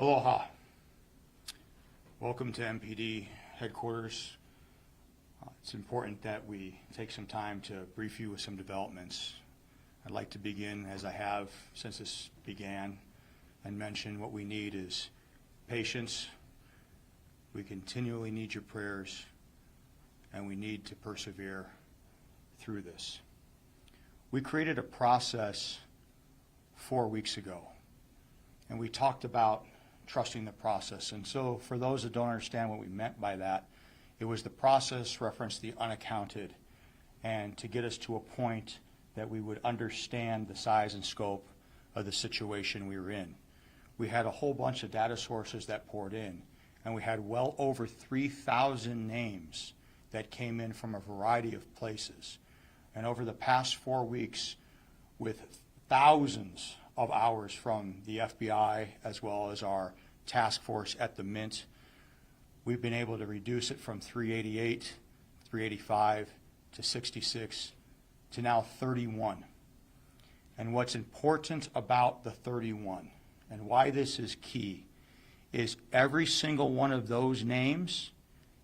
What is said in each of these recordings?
Aloha. Welcome to MPD headquarters. It's important that we take some time to brief you with some developments. I'd like to begin, as I have since this began, and mention what we need is patience. We continually need your prayers, and we need to persevere through this. We created a process 4 weeks ago, and we talked about trusting the process. And so for those that don't understand what we meant by that, it was the process referenced the unaccounted, and to get us to a point that we would understand the size and scope of the situation we were in. We had a whole bunch of data sources that poured in, and we had well over 3,000 names that came in from a variety of places. And over the past 4 weeks, with thousands of hours from the FBI as well as our task force at the Mint, we've been able to reduce it from 388, 385 to 66 to now 31. And what's important about the 31 and why this is key is every single one of those names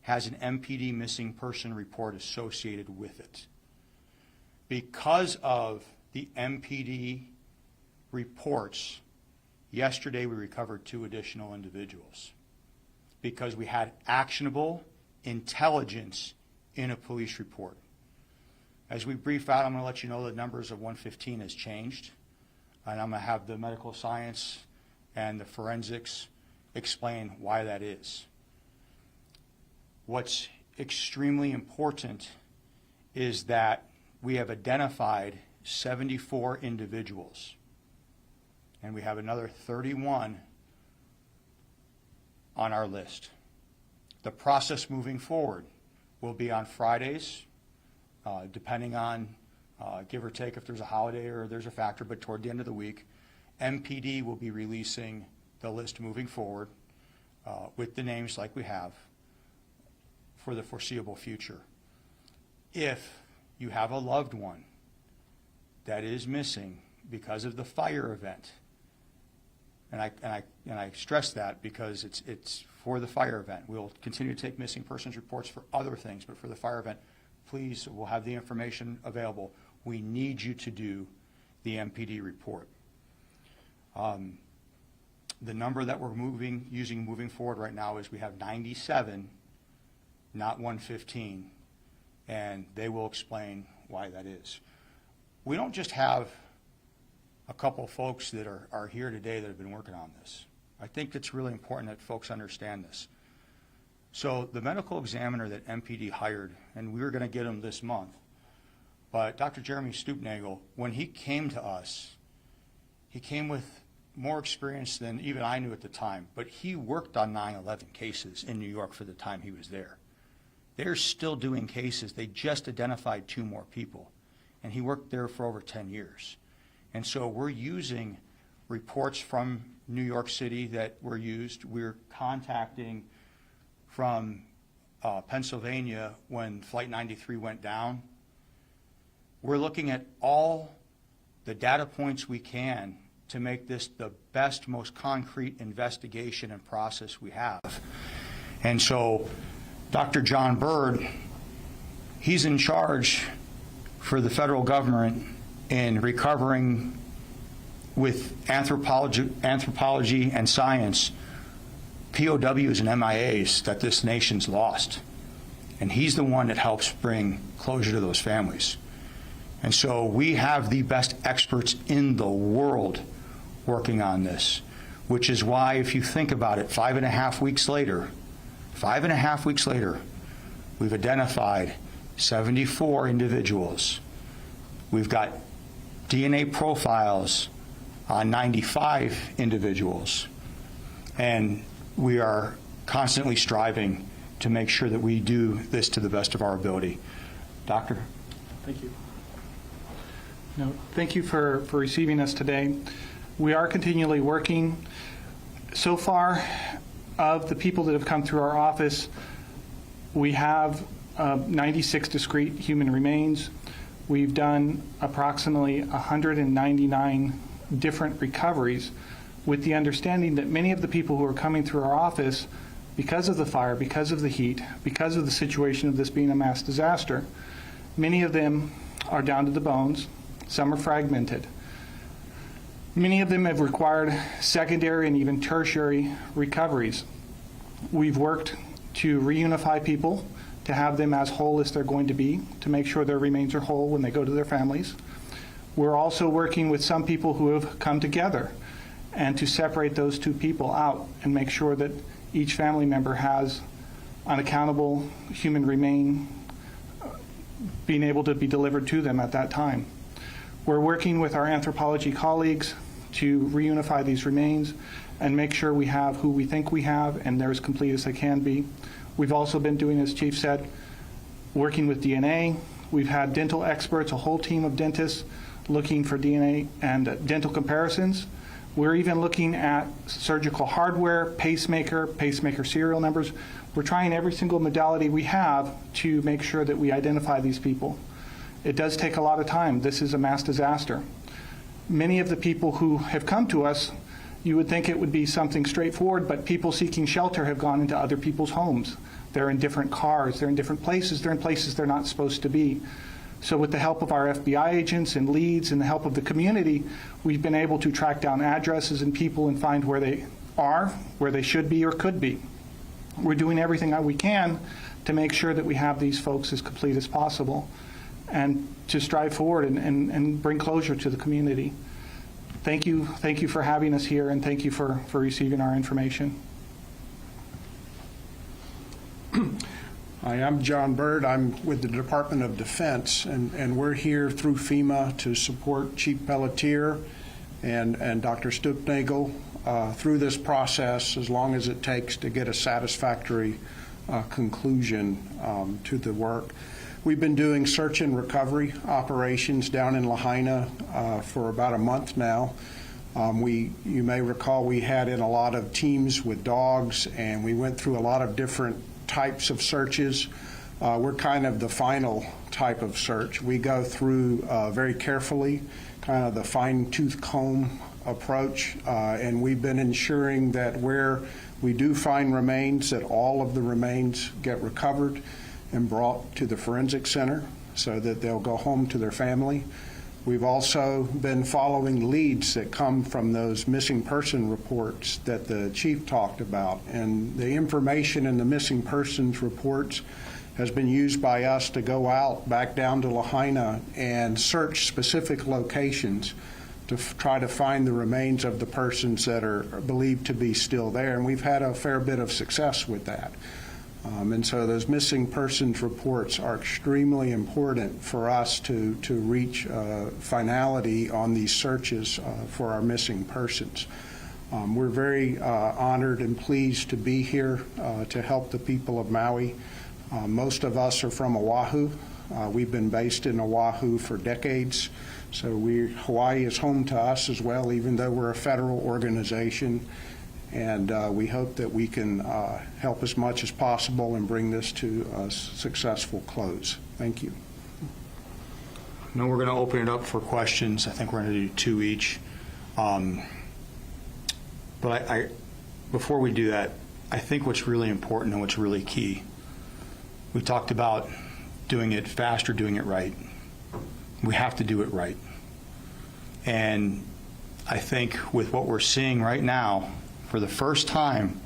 has an MPD missing person report associated with it. Because of the MPD reports, yesterday we recovered 2 additional individuals because we had actionable intelligence in a police report. As we brief out, I'm going to let you know the numbers of 115 has changed, and I'm going to have the medical science and the forensics explain why that is. What's extremely important is that we have identified 74 individuals, and we have another 31 on our list. The process moving forward will be on Fridays, depending on give or take if there's a holiday or there's a factor, but toward the end of the week, MPD will be releasing the list moving forward with the names like we have for the foreseeable future. If you have a loved one that is missing because of the fire event, and I stress that because it's for the fire event. We'll continue to take missing persons reports for other things, but for the fire event, please, we'll have the information available. We need you to do the MPD report. The number that we're using moving forward right now is we have 97, not 115, and they will explain why that is. We don't just have a couple folks that are here today that have been working on this. I think it's really important that folks understand this. So the medical examiner that MPD hired, and we were going to get him this month, but Dr. Jeremy Stoopnagel, when he came to us, he came with more experience than even I knew at the time, but he worked on 9/11 cases in New York for the time he was there. They're still doing cases. They just identified 2 more people, and he worked there for over 10 years. And so we're using reports from New York City that were used. We're contacting from Pennsylvania when Flight 93 went down. We're looking at all the data points we can to make this the best, most concrete investigation and process we have. And so Dr. John Bird, he's in charge for the federal government in recovering with anthropology and science POWs and MIAs that this nation's lost. And he's the one that helps bring closure to those families. And so we have the best experts in the world working on this, which is why, if you think about it, 5.5 weeks later, we've identified 74 individuals. We've got DNA profiles on 95 individuals. And we are constantly striving to make sure that we do this to the best of our ability. Doctor? Thank you. No, thank you for receiving us today. We are continually working. So far, of the people that have come through our office, we have 96 discrete human remains. We've done approximately 199 different recoveries with the understanding that many of the people who are coming through our office, because of the fire, because of the heat, because of the situation of this being a mass disaster, many of them are down to the bones. Some are fragmented. Many of them have required secondary and even tertiary recoveries. We've worked to reunify people, to have them as whole as they're going to be, to make sure their remains are whole when they go to their families. We're also working with some people who have come together and to separate those two people out and make sure that each family member has unaccountable human remain being able to be delivered to them at that time. We're working with our anthropology colleagues to reunify these remains and make sure we have who we think we have and they're as complete as they can be. We've also been doing, as Chief said, working with DNA. We've had dental experts, a whole team of dentists looking for DNA and dental comparisons. We're even looking at surgical hardware, pacemaker serial numbers. We're trying every single modality we have to make sure that we identify these people. It does take a lot of time. This is a mass disaster. Many of the people who have come to us, you would think it would be something straightforward, but people seeking shelter have gone into other people's homes. They're in different cars, they're in different places, they're in places they're not supposed to be. So with the help of our FBI agents and leads and the help of the community, we've been able to track down addresses and people and find where they are, where they should be or could be. We're doing everything that we can to make sure that we have these folks as complete as possible and to strive forward and bring closure to the community. Thank you for having us here, and thank you for receiving our information. Hi, I'm John Bird. I'm with the Department of Defense, and we're here through FEMA to support Chief Pelletier and Dr. Stupnagel through this process as long as it takes to get a satisfactory conclusion to the work. We've been doing search and recovery operations down in Lahaina for about a month now. You may recall we had in a lot of teams with dogs, and we went through a lot of different types of searches. We're kind of the final type of search. We go through very carefully, kind of the fine-tooth comb approach, and we've been ensuring that where we do find remains, that all of the remains get recovered and brought to the forensic center so that they'll go home to their family. We've also been following leads that come from those missing person reports that the chief talked about. And the information in the missing persons reports has been used by us to go out back down to Lahaina and search specific locations to try to find the remains of the persons that are believed to be still there. And we've had a fair bit of success with that. And so those missing persons reports are extremely important for us to reach finality on these searches for our missing persons. We're very honored and pleased to be here to help the people of Maui. Most of us are from Oahu. We've been based in Oahu for decades, so Hawaii is home to us as well, even though we're a federal organization. And we hope that we can help as much as possible and bring this to a successful close. Thank you. Now we're going to open it up for questions. I think we're going to do two each. But before we do that, I think what's really important and what's really key, we talked about doing it fast or doing it right. We have to do it right. And I think with what we're seeing right now, for the first time,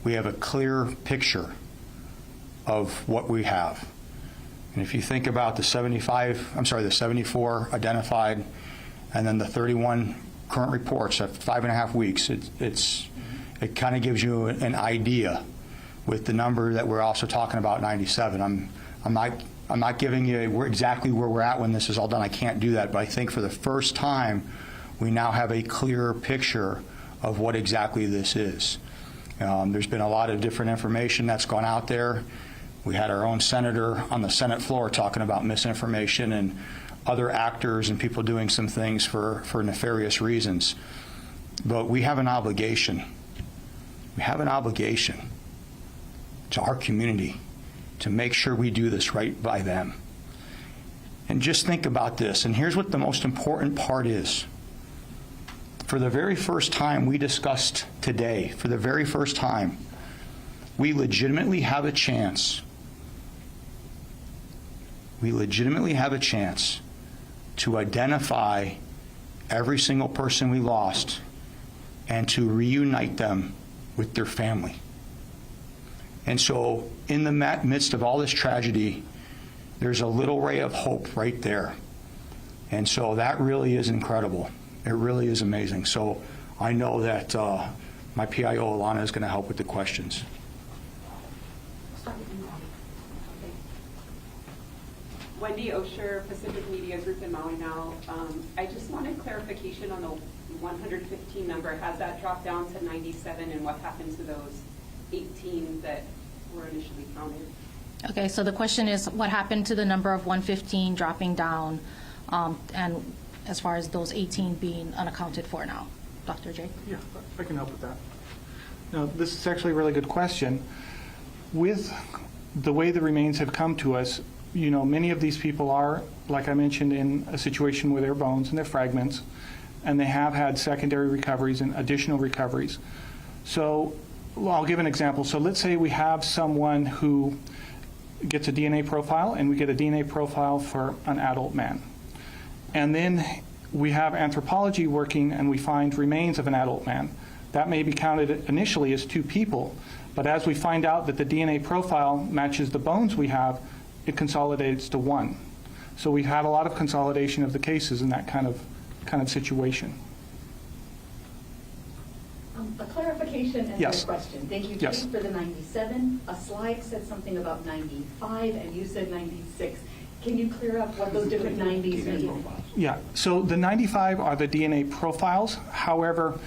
we have a clear picture of what we have. And if you think about the 74 identified, and then the 31 current reports at 5.5 weeks, it kind of gives you an idea with the number that we're also talking about, 97. I'm not giving you exactly where we're at when this is all done. I can't do that, but I think for the first time, we now have a clearer picture of what exactly this is. There's been a lot of different information that's gone out there. We had our own senator on the Senate floor talking about misinformation and other actors and people doing some things for nefarious reasons. But we have an obligation. We have an obligation to our community to make sure we do this right by them. And just think about this, and here's what the most important part is. for the very first time we discussed today, for the very first time, we legitimately have a chance. We legitimately have a chance to identify every single person we lost and to reunite them with their family. And so in the midst of all this tragedy, there's a little ray of hope right there. And so that really is incredible. It really is amazing. So I know that my PIO, Alana, is going to help with the questions. Wendy Osher, Pacific Media Group in Maui now. I just wanted clarification on the 115 number. Has that dropped down to 97, and what happened to those 18 that were initially counted? Okay, so the question is, what happened to the number of 115 dropping down, and as far as those 18 being unaccounted for now? Dr. J? Yeah, I can help with that. Now, this is actually a really good question. With the way the remains have come to us, you know, many of these people are, like I mentioned, in a situation with their bones and their fragments, and they have had secondary recoveries and additional recoveries. So I'll give an example. So let's say we have someone who gets a DNA profile, and we get a DNA profile for an adult man. And then we have anthropology working, and we find remains of an adult man. That may be counted initially as 2 people, but as we find out that the DNA profile matches the bones we have, it consolidates to 1. So we've had a lot of consolidation of the cases in that kind of situation. A clarification and Yes. a question. Thank you, Yes. Chief, for the 97. A slide said something about 95, and you said 96. Can you clear up what those different 90s mean? Yeah, so the 95 are the DNA profiles. However,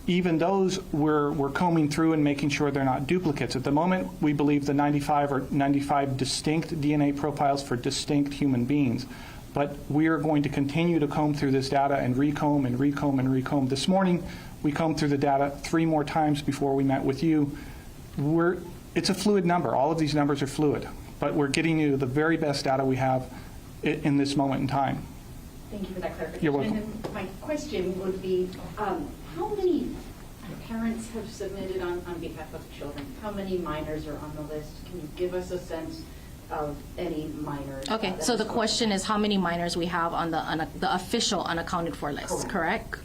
even those we're combing through and making sure they're not duplicates. At the moment, we believe the 95 are 95 distinct DNA profiles for distinct human beings. But we are going to continue to comb through this data and recomb and recomb and recomb. This morning, we combed through the data 3 more times before we met with you. It's a fluid number. All of these numbers are fluid. But we're getting you the very best data we have in this moment in time. Thank you for that clarification. You're welcome. And then my question would be, how many parents have submitted on behalf of children? How many minors are on the list? Can you give us a sense of any minors? Okay, that so has the gone? question is how many minors we have on the official unaccounted for list, correct?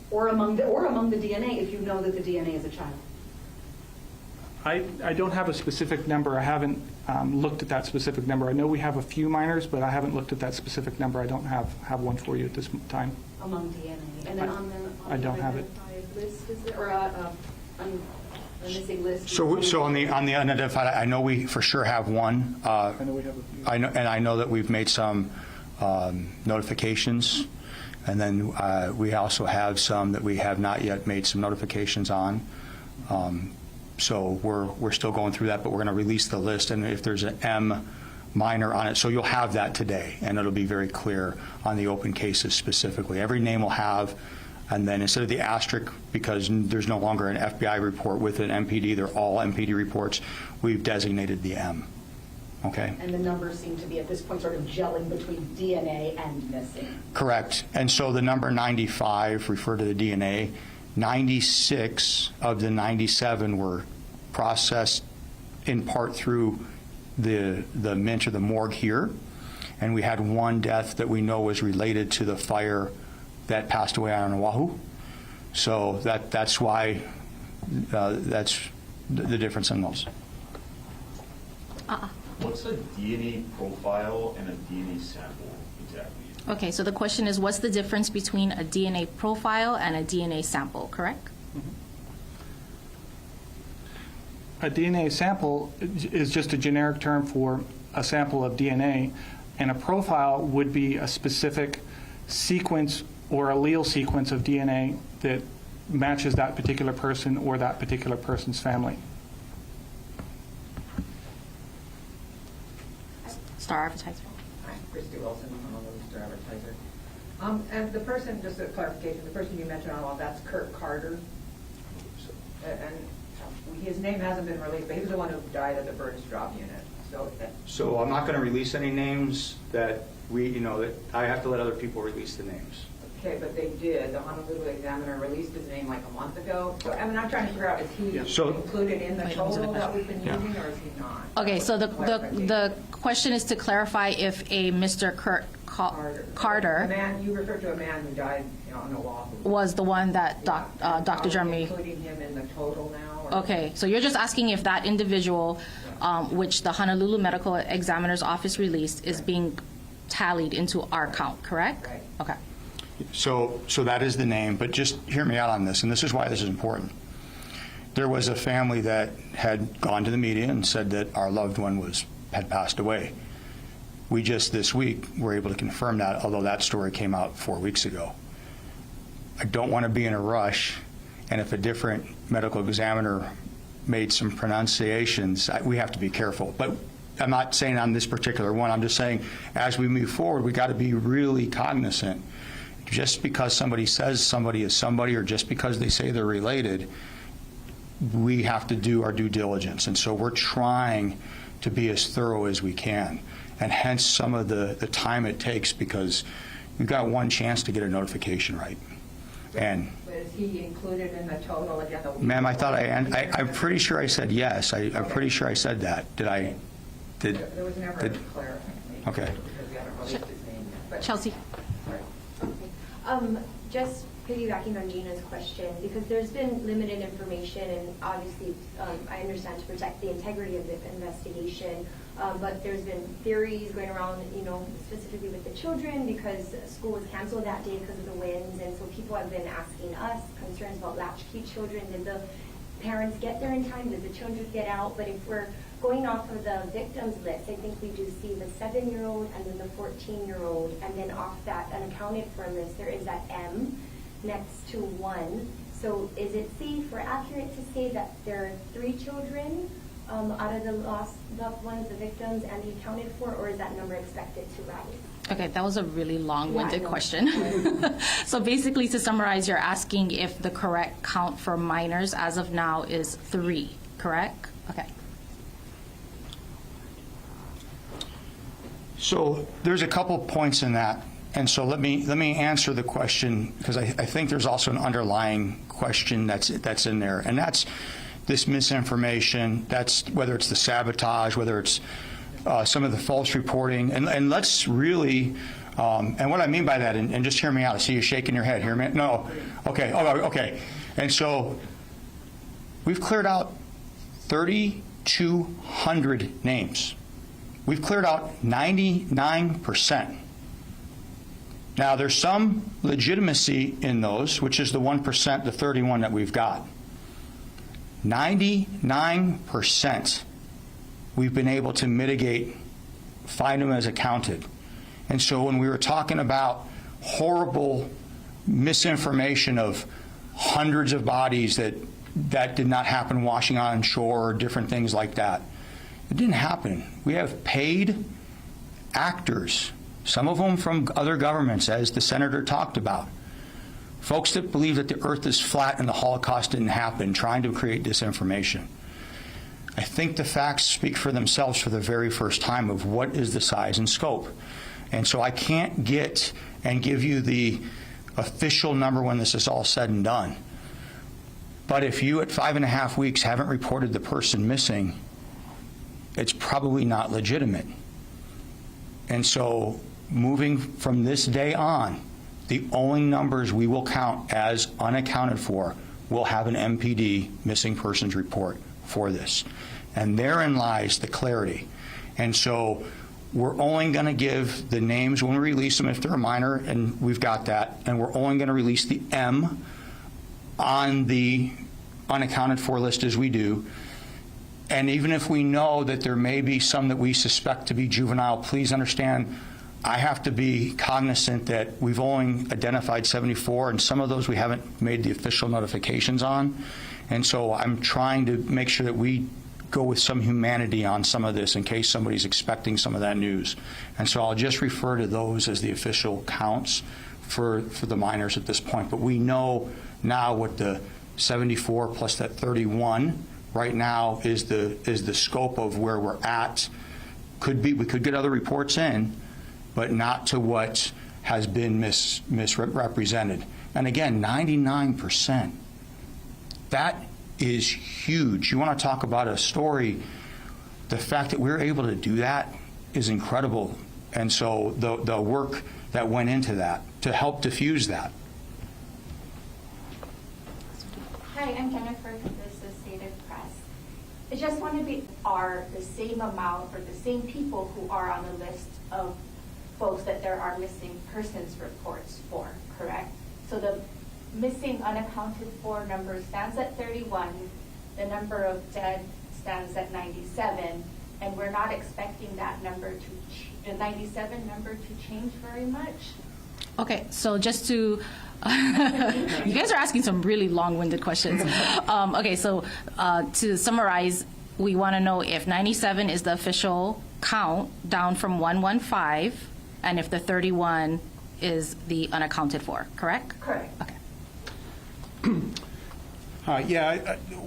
Or among the DNA, if you know that the DNA is a child. I don't have a specific number. I haven't looked at that specific number. I know we have a few minors, but I haven't looked at that specific number. I don't have one for you at this time. Among DNA. And then on I the don't have it. unidentified list, is there, or a missing list? So on the unidentified, I know we for sure have one. I know we have a few. I know that we've made some notifications, and then we also have some that we have not yet made some notifications on. So we're still going through that, but we're going to release the list, and if there's an M minor on it, so you'll have that today, and it'll be very clear on the open cases specifically. Every name will have, and then instead of the asterisk, because there's no longer an FBI report with an MPD, they're all MPD reports, we've designated the M. Okay? And the numbers seem to be at this point sort of gelling between DNA and missing. Correct. And so the number 95 refer to the DNA. 96 of the 97 were processed in part through the Mint or the Morgue here, and we had 1 death that we know was related to the fire that passed away on Oahu. So that's why that's the difference in those. What's a DNA profile and a DNA sample exactly? Okay, so the question is, what's the difference between a DNA profile and a DNA sample, correct? A DNA sample is just a generic term for a sample of DNA, and a profile would be a specific sequence or allele sequence of DNA that matches that particular person or that particular person's family. Star advertiser. Hi, Christy Wilson, I'm a Star advertiser. And the person, just a clarification, the person you mentioned, that's Kurt Carter. And his name hasn't been released, but he was the one who died at the Burns drop unit. So I'm not going to release any names that that I have to let other people release the names. Okay, but they did. The Honolulu Examiner released his name like a month ago. So, I mean, I'm trying to figure out, is he So- included in the Wait, total that we've been Yeah. using, or is he not? Okay, so the Clarification. question is to clarify if a Mr. Kurt The Carter man, you referred to a man who died on Oahu. was the one that Yeah. Dr. Are we Jeremy. including him in the total now? or- Okay, so you're just asking if that individual, which the Honolulu Medical Examiner's Office released, is being tallied into our count, correct? Right. Okay. So that is the name, but just hear me out on this, and this is why this is important. There was a family that had gone to the media and said that our loved one had passed away. We just this week were able to confirm that, although that story came out 4 weeks ago. I don't want to be in a rush, and if a different medical examiner made some pronunciations, we have to be careful. But I'm not saying on this particular one, I'm just saying as we move forward, we got to be really cognizant. Just because somebody says somebody is somebody, or just because they say they're related, we have to do our due diligence. And so we're trying to be as thorough as we can, and hence some of the time it takes, because we've got one chance to get a notification right. And But is he included in the total again? ma'am, I thought I'm pretty sure I said yes. I'm pretty sure I said that. Did I? Did? There was never a clarification. Okay. Because we haven't released his name yet. But- Chelsea? Sorry. Just piggybacking on Gina's question, because there's been limited information, and obviously, I understand to protect the integrity of the investigation, but there's been theories going around, specifically with the children, because school was canceled that day because of the winds, and so people have been asking us concerns about latchkey children. Did the parents get there in time? Did the children get out? But if we're going off of the victims list, I think we do see the 7-year-old and then the 14-year-old, and then off that unaccounted for list, there is that M next to 1. So is it safe or accurate to say that there are 3 children out of the lost loved ones, the victims, and the accounted for, or is that number expected to rise? Okay, that was a really long-winded Yeah, I know. question. So basically, to summarize, you're asking if the correct count for minors as of now is 3, correct? Okay. So there's a couple points in that, and so let me answer the question, because I think there's also an underlying question that's in there, and that's this misinformation. That's whether it's the sabotage, whether it's some of the false reporting, and let's really. And what I mean by that, and just hear me out. I see you shaking your head. Hear me? No. Okay. Oh, okay. And so we've cleared out 3,200 names. We've cleared out 99%. Now, there's some legitimacy in those, which is the 1%, the 31 that we've got. 99% we've been able to mitigate, find them as accounted. And so when we were talking about horrible misinformation of hundreds of bodies that did not happen washing on shore or different things like that, it didn't happen. We have paid actors, some of them from other governments, as the senator talked about, folks that believe that the earth is flat and the Holocaust didn't happen, trying to create disinformation. I think the facts speak for themselves for the very first time of what is the size and scope. And so I can't get and give you the official number when this is all said and done. But if you at 5.5 weeks haven't reported the person missing, it's probably not legitimate. And so moving from this day on, the only numbers we will count as unaccounted for will have an MPD missing persons report for this. And therein lies the clarity. And so we're only going to give the names when we release them if they're a minor, and we've got that. And we're only going to release the M on the unaccounted for list as we do. And even if we know that there may be some that we suspect to be juvenile, please understand, I have to be cognizant that we've only identified 74, and some of those we haven't made the official notifications on. And so I'm trying to make sure that we go with some humanity on some of this in case somebody's expecting some of that news. And so I'll just refer to those as the official counts for the minors at this point. But we know now what the 74 plus that 31 right now is the scope of where we're at. We could get other reports in, but not to what has been misrepresented. And again, 99%. That is huge. You want to talk about a story, the fact that we're able to do that is incredible. And so the work that went into that to help diffuse that. Hi, I'm Jennifer from the Associated Press. I just want to are the same amount or the same people who are on the list of folks that there are missing persons reports for, correct? So the missing unaccounted for number stands at 31, the number of dead stands at 97, and we're not expecting that number the 97 number to change very much. Okay, so just to, you guys are asking some really long-winded questions. Okay, so to summarize, we want to know if 97 is the official count down from 115, and if the 31 is the unaccounted for, correct? Correct. Okay.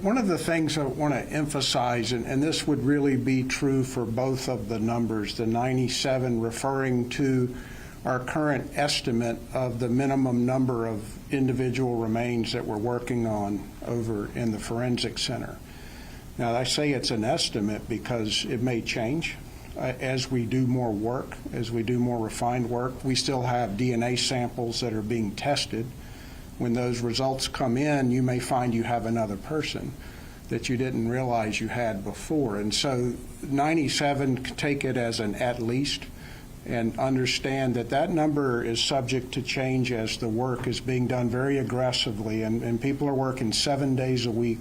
One of the things I want to emphasize, and this would really be true for both of the numbers, the 97 referring to our current estimate of the minimum number of individual remains that we're working on over in the forensic center. Now, I say it's an estimate because it may change as we do more work, as we do more refined work. We still have DNA samples that are being tested. When those results come in, you may find you have another person that you didn't realize you had before. And so 97, take it as an at least, and understand that that number is subject to change as the work is being done very aggressively, and people are working 7 days a week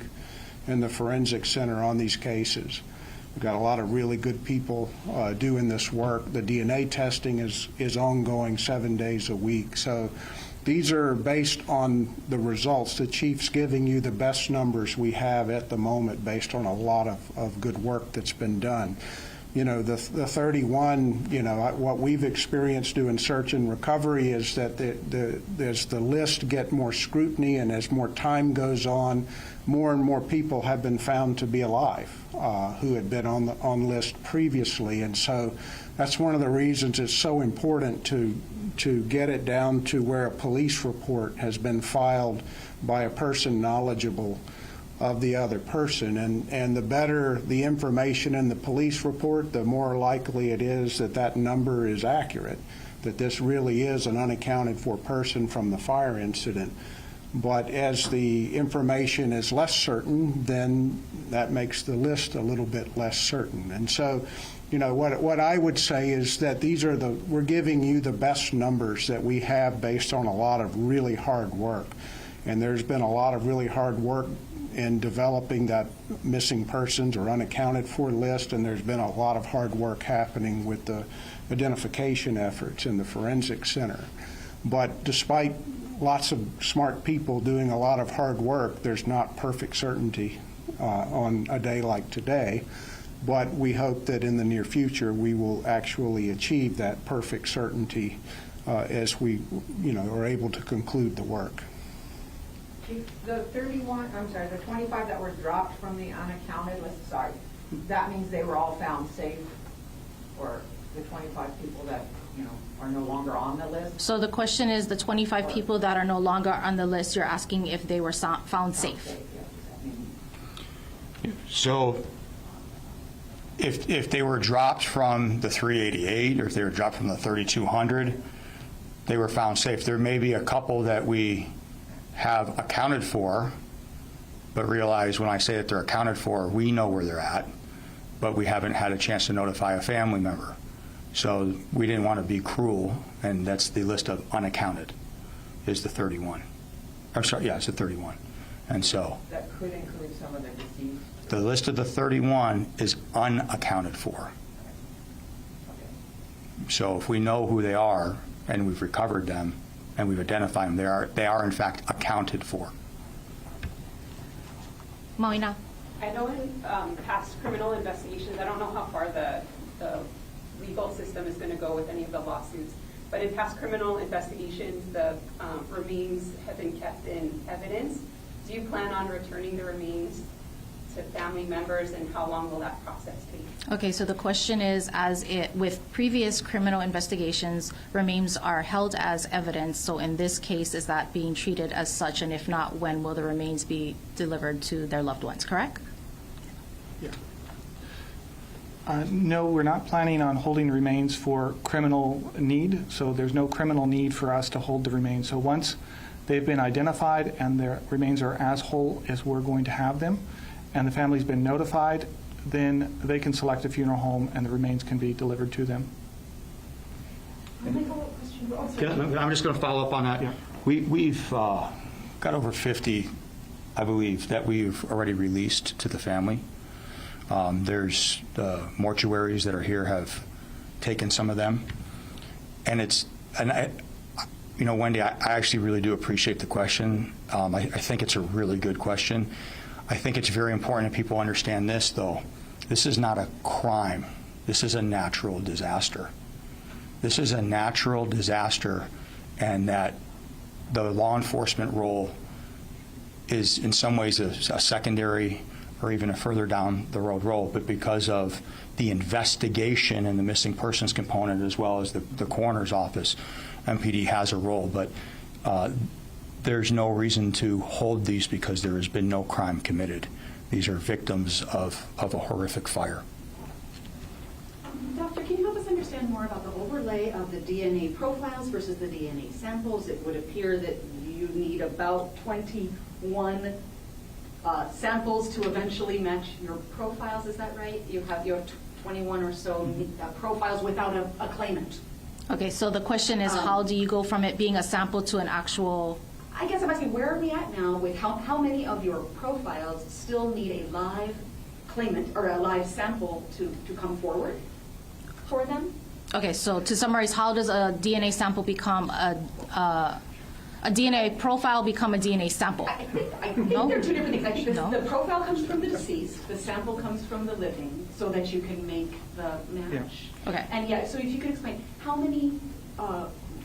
in the forensic center on these cases. We've got a lot of really good people doing this work. The DNA testing is ongoing 7 days a week. So these are based on the results. The chief's giving you the best numbers we have at the moment based on a lot of good work that's been done. You know, the 31, you know, what we've experienced doing search and recovery is that as the list get more scrutiny and as more time goes on, more and more people have been found to be alive who had been on list previously. And so that's one of the reasons it's so important to get it down to where a police report has been filed by a person knowledgeable of the other person. And the better the information in the police report, the more likely it is that that number is accurate, that this really is an unaccounted for person from the fire incident. But as the information is less certain, then that makes the list a little bit less certain. And so, you know, what I would say is that we're giving you the best numbers that we have based on a lot of really hard work. And there's been a lot of really hard work in developing that missing persons or unaccounted for list, and there's been a lot of hard work happening with the identification efforts in the forensic center. But despite lots of smart people doing a lot of hard work, there's not perfect certainty on a day like today. But we hope that in the near future we will actually achieve that perfect certainty as we, you know, are able to conclude the work. The 25 that were dropped from the unaccounted list, that means they were all found safe, or the 25 people that, you know, are no longer on the list? So the question is, the 25 people that are no longer on the list, you're asking if they were found safe. So if they were dropped from the 388 or if they were dropped from the 3200, they were found safe. There may be a couple that we have accounted for, but realize when I say that they're accounted for, we know where they're at, but we haven't had a chance to notify a family member. So we didn't want to be cruel, and that's the list of unaccounted is the 31. I'm sorry, yeah, it's the 31. And so That could include some of the deceased? the list of the 31 is unaccounted for. So if we know who they are and we've recovered them and we've identified them, they are in fact accounted for. Maui now. I know in past criminal investigations, I don't know how far the legal system is going to go with any of the lawsuits, but in past criminal investigations, the remains have been kept in evidence. Do you plan on returning the remains to family members, and how long will that process take? Okay, so the question is, with previous criminal investigations, remains are held as evidence. So in this case, is that being treated as such? And if not, when will the remains be delivered to their loved ones, correct? No, we're not planning on holding remains for criminal need, so there's no criminal need for us to hold the remains. So once they've been identified and their remains are as whole as we're going to have them, and the family's been notified, then they can select a funeral home and the remains can be delivered to them. I'm just going to follow up on that. Yeah. We've got over 50, I believe, that we've already released to the family. There's the mortuaries that are here have taken some of them. Wendy, I actually really do appreciate the question. I think it's a really good question. I think it's very important that people understand this, though. This is not a crime. This is a natural disaster. This is a natural disaster, and that the law enforcement role is in some ways a secondary or even a further down the road role, but because of the investigation and the missing persons component, as well as the coroner's office, MPD has a role. But there's no reason to hold these because there has been no crime committed. These are victims of a horrific fire. Doctor, can you help us understand more about the overlay of the DNA profiles versus the DNA samples? It would appear that you need about 21 samples to eventually match your profiles. Is that right? You have 21 or so profiles without a claimant. Okay, so the question is, how do you go from it being a sample to an actual? I guess I'm asking, where are we at now with how many of your profiles still need a live claimant or a live sample to come forward for them? Okay, so to summarize, how does a DNA sample become a DNA profile become a DNA sample? I think No? they're two different things. I think No? the profile comes from the deceased, the sample comes from the living, so that you can make the match. Yeah. Okay. And yeah, so if you could explain, how many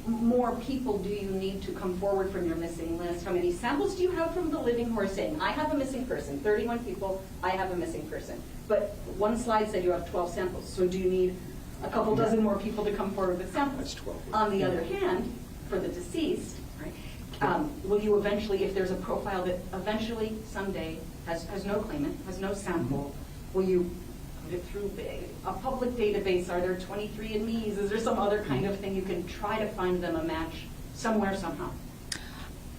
more people do you need to come forward from your missing list? How many samples do you have from the living who are saying, I have a missing person, 31 people, I have a missing person. But one slide said you have 12 samples, so do you need a couple dozen more people to come forward with samples? That's 12. On the other hand, for the deceased, will you eventually, if there's a profile that eventually someday has no claimant, has no sample, will you put it through a public database? Are there 23andMe's? Is there some other kind of thing you can try to find them a match somewhere, somehow?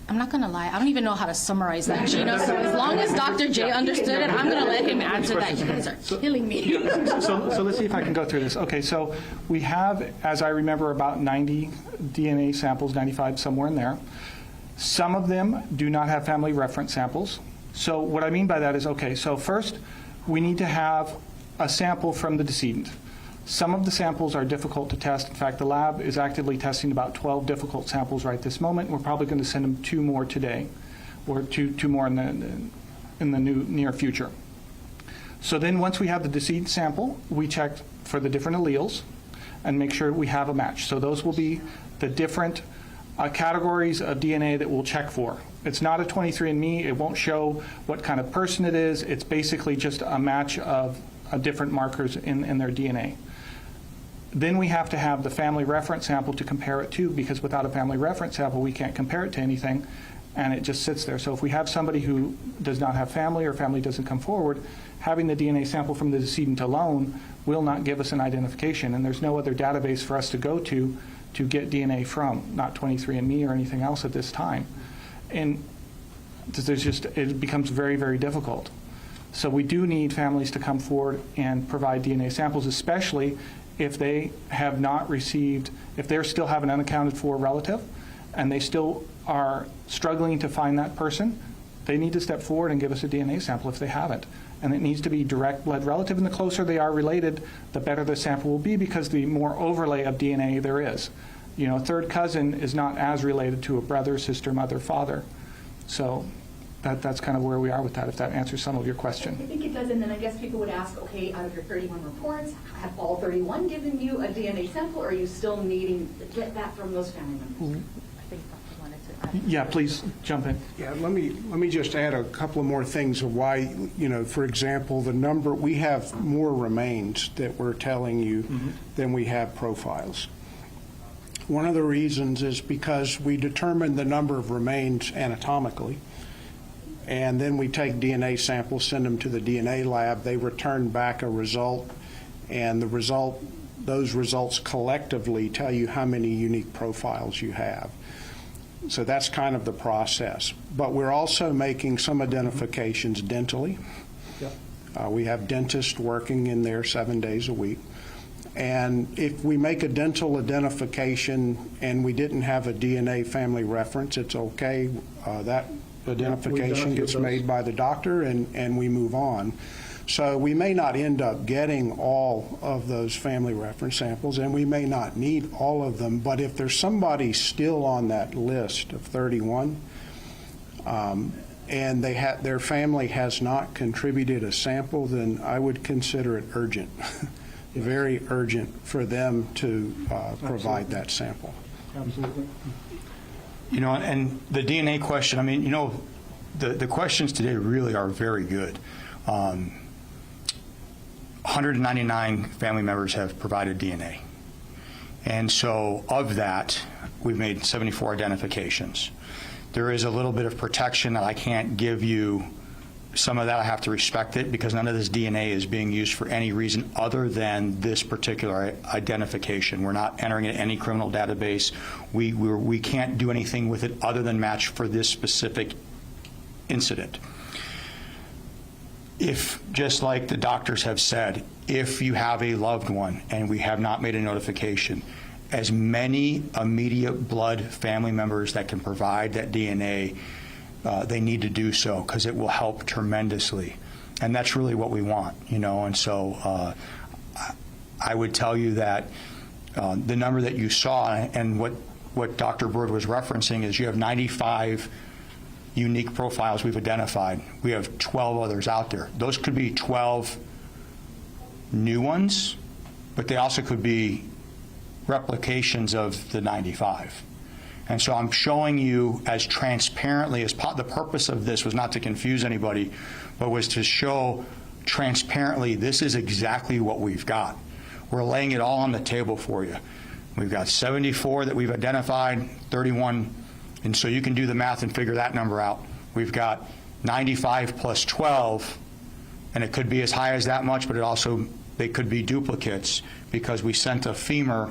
I'm not going to lie. I don't even know how to summarize that, Gina. So as long as Dr. J understood it, I'm going to let him answer that. You guys are killing me. So let's see if I can go through this. Okay, so we have, as I remember, about 90 DNA samples, 95, somewhere in there. Some of them do not have family reference samples. So what I mean by that is, okay, so first we need to have a sample from the decedent. Some of the samples are difficult to test. In fact, the lab is actively testing about 12 difficult samples right this moment. We're probably going to send them 2 more today, or two more in the near future. So then once we have the decedent sample, we check for the different alleles and make sure we have a match. So those will be the different categories of DNA that we'll check for. It's not a 23andMe. It won't show what kind of person it is. It's basically just a match of different markers in their DNA. Then we have to have the family reference sample to compare it to, because without a family reference sample, we can't compare it to anything, and it just sits there. So if we have somebody who does not have family or family doesn't come forward, having the DNA sample from the decedent alone will not give us an identification, and there's no other database for us to go to get DNA from, not 23andMe or anything else at this time. And it becomes very, very difficult. So we do need families to come forward and provide DNA samples, especially if they have not received, if they still have an unaccounted for relative and they still are struggling to find that person, they need to step forward and give us a DNA sample if they haven't. And it needs to be direct blood relative, and the closer they are related, the better the sample will be, because the more overlay of DNA there is. You know, a third cousin is not as related to a brother, sister, mother, father. So that's kind of where we are with that, if that answers some of your question. I think it does, and then I guess people would ask, okay, out of your 31 reports, have all 31 given you a DNA sample, or are you still needing to get that from those family members? think Dr. wanted to add. Yeah, please jump in. Yeah, let me just add a couple of more things of why, for example, the number, we have more remains that we're telling you than we have profiles. One of the reasons is because we determine the number of remains anatomically, and then we take DNA samples, send them to the DNA lab, they return back a result, and those results collectively tell you how many unique profiles you have. So that's kind of the process. But we're also making some identifications dentally. We have dentists working in there 7 days a week. And if we make a dental identification and we didn't have a DNA family reference, it's okay. That identification gets made by the doctor and we move on. So we may not end up getting all of those family reference samples, and we may not need all of them, but if there's somebody still on that list of 31, and their family has not contributed a sample, then I would consider it urgent, very urgent for them to provide that sample. Absolutely. And the DNA question, the questions today really are very good. 199 family members have provided DNA. And so of that, we've made 74 identifications. There is a little bit of protection that I can't give you. Some of that I have to respect it because none of this DNA is being used for any reason other than this particular identification. We're not entering it in any criminal database. We can't do anything with it other than match for this specific incident. If, just like the doctors have said, if you have a loved one and we have not made a notification, as many immediate blood family members that can provide that DNA, they need to do so because it will help tremendously. And that's really what we want, and so I would tell you that the number that you saw and what Dr. Bird was referencing is you have 95 unique profiles we've identified. We have 12 others out there. Those could be 12 new ones, but they also could be replications of the 95. And so I'm showing you as transparently as the purpose of this was not to confuse anybody, but was to show transparently this is exactly what we've got. We're laying it all on the table for you. We've got 74 that we've identified, 31. And so you can do the math and figure that number out. We've got 95 plus 12, and it could be as high as that much, but they could be duplicates because we sent a femur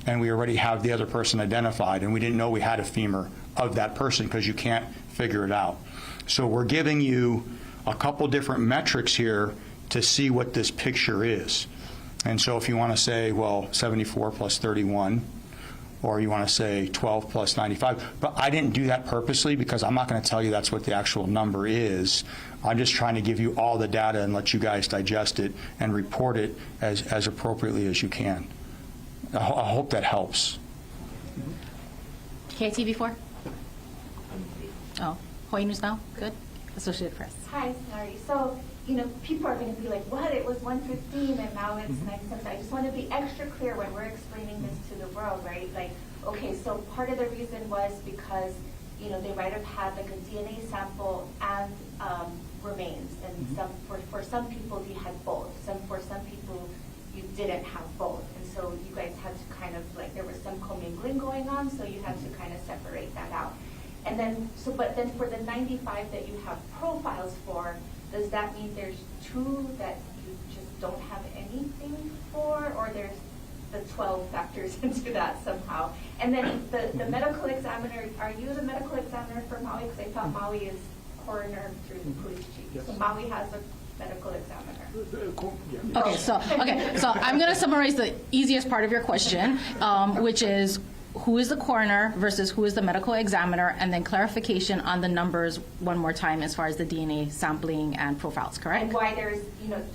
and we already have the other person identified, and we didn't know we had a femur of that person because you can't figure it out. So we're giving you a couple different metrics here to see what this picture is. And so if you want to say, well, 74 plus 31, or you want to say 12 plus 95. But I didn't do that purposely because I'm not going to tell you that's what the actual number is. I'm just trying to give you all the data and let you guys digest it and report it as appropriately as you can. I hope that helps. KTV4? Oh, Hawaii News Now? Good. Associated Press. Hi, sorry. So, people are going to be like, what? It was 115 and now it's 97. I just want to be extra clear when we're explaining this to the world, right? Like, okay, so part of the reason was because, they might have had like a DNA sample and remains. And for some people, you had both. For some people, you didn't have both. And so you guys had to kind of there was some commingling going on, so you had to kind of separate that out. And then, but then for the 95 that you have profiles for, does that mean there's 2 that you just don't have anything for, or there's the 12 factors into that somehow? And then the medical examiner, are you the medical examiner for Maui? Because I thought Maui is coroner through the police chief. Yes. So Maui has a medical examiner. Okay, so I'm going to summarize the easiest part of your question, which is who is the coroner versus who is the medical examiner, and then clarification on the numbers one more time as far as the DNA sampling and profiles, correct? And why there's,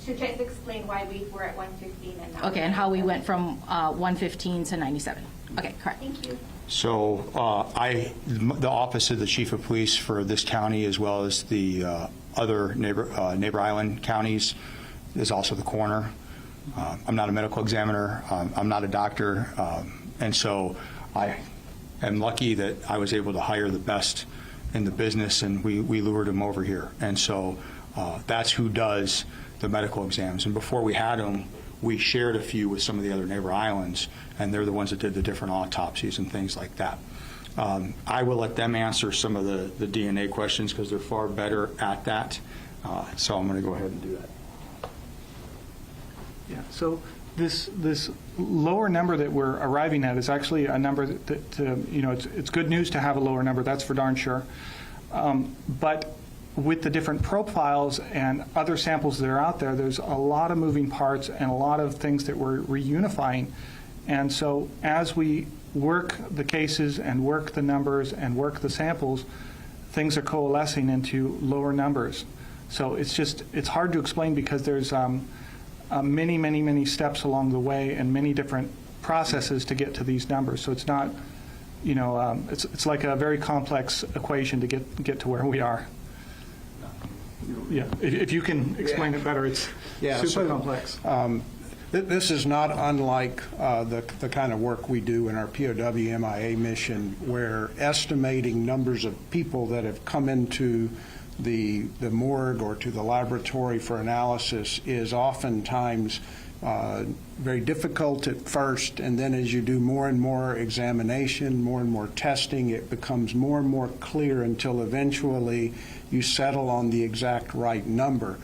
to just explain why we were at 115 and now. Okay, and how we went from 115 to 97. Okay, correct. Thank you. So the Office of the Chief of Police for this county, as well as the other neighbor island counties, is also the coroner. I'm not a medical examiner. I'm not a doctor. And so I am lucky that I was able to hire the best in the business, and we lured them over here. And so that's who does the medical exams. And before we had them, we shared a few with some of the other neighbor islands, and they're the ones that did the different autopsies and things like that. I will let them answer some of the DNA questions because they're far better at that. So I'm going to go ahead and do that. Yeah, so this lower number that we're arriving at is actually a number that you know, it's good news to have a lower number, that's for darn sure. But with the different profiles and other samples that are out there, there's a lot of moving parts and a lot of things that we're reunifying. And so as we work the cases and work the numbers and work the samples, things are coalescing into lower numbers. So it's hard to explain because there's many steps along the way and many different processes to get to these numbers. So it's not, you know, it's like a very complex equation to get to where we are. Yeah, if you can explain it better, it's super complex. This is not unlike the kind of work we do in our POW MIA mission, where estimating numbers of people that have come into the morgue or to the laboratory for analysis is oftentimes very difficult at first, and then as you do more and more examination, more and more testing, it becomes more and more clear until eventually you settle on the exact right number.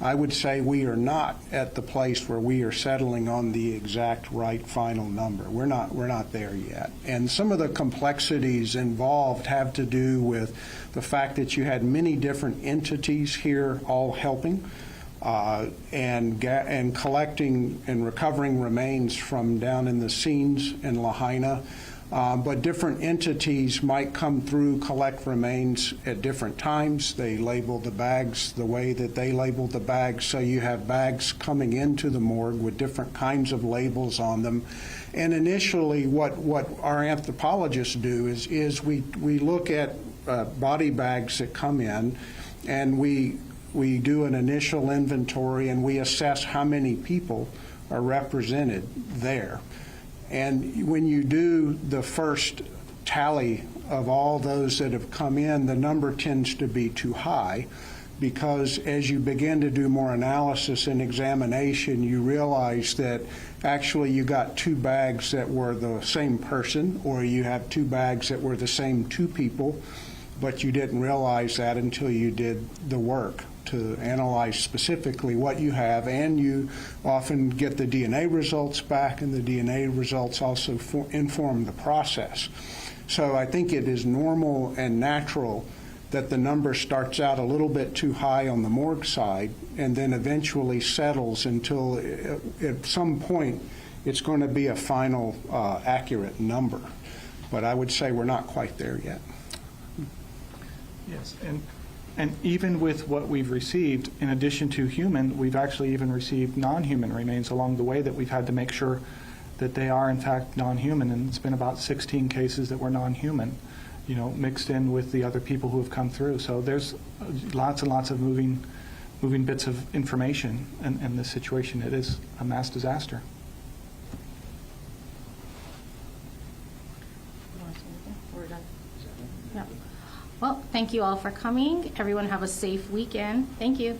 I would say we are not at the place where we are settling on the exact right final number. We're not there yet. And some of the complexities involved have to do with the fact that you had many different entities here all helping and collecting and recovering remains from down in the scenes in Lahaina. But different entities might come through, collect remains at different times. They label the bags the way that they label the bags. So you have bags coming into the morgue with different kinds of labels on them. And initially what our anthropologists do is we look at body bags that come in, and we do an initial inventory, and we assess how many people are represented there. And when you do the first tally of all those that have come in, the number tends to be too high, because as you begin to do more analysis and examination, you realize that actually you got two bags that were the same person, or you have two bags that were the same two people, but you didn't realize that until you did the work to analyze specifically what you have, and you often get the DNA results back, and the DNA results also inform the process. So I think it is normal and natural that the number starts out a little bit too high on the morgue side and then eventually settles until at some point it's going to be a final accurate number. But I would say we're not quite there yet. Yes, and even with what we've received, in addition to human, we've actually even received non-human remains along the way that we've had to make sure that they are in fact non-human, and it's been about 16 cases that were non-human, you know, mixed in with the other people who have come through. So there's lots and lots of moving bits of information in this situation. It is a mass disaster. No. Well, thank you all for coming. Everyone have a safe weekend. Thank you.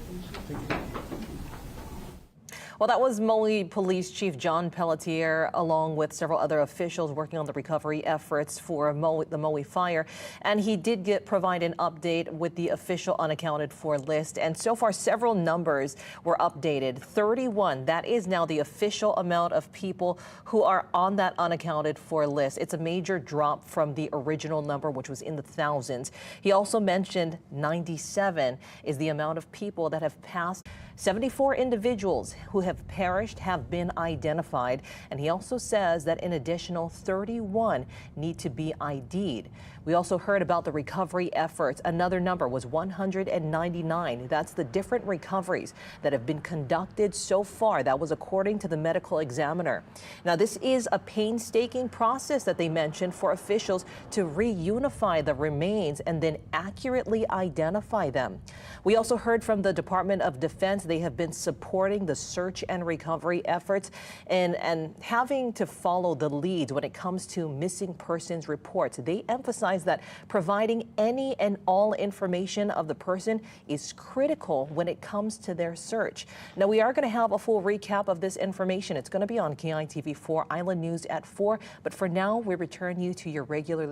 Well, that was Maui Police Chief John Pelletier, along with several other officials working on the recovery efforts for the Maui fire. And he did provide an update with the official unaccounted for list. And so far, several numbers were updated. 31, that is now the official amount of people who are on that unaccounted for list. It's a major drop from the original number, which was in the thousands. He also mentioned 97 is the amount of people that have passed. 74 individuals who have perished have been identified, and he also says that an additional 31 need to be ID'd. We also heard about the recovery efforts. Another number was 199. That's the different recoveries that have been conducted so far. That was according to the medical examiner. Now, this is a painstaking process that they mentioned for officials to reunify the remains and then accurately identify them. We also heard from the Department of Defense. They have been supporting the search search and recovery efforts, and having to follow the lead when it comes to missing persons reports. They emphasize that providing any and all information of the person is critical when it comes to their search. Now, we are going to have a full recap of this information. It's going to be on KITV4 Island News at 4. But for now, we return you to your regularly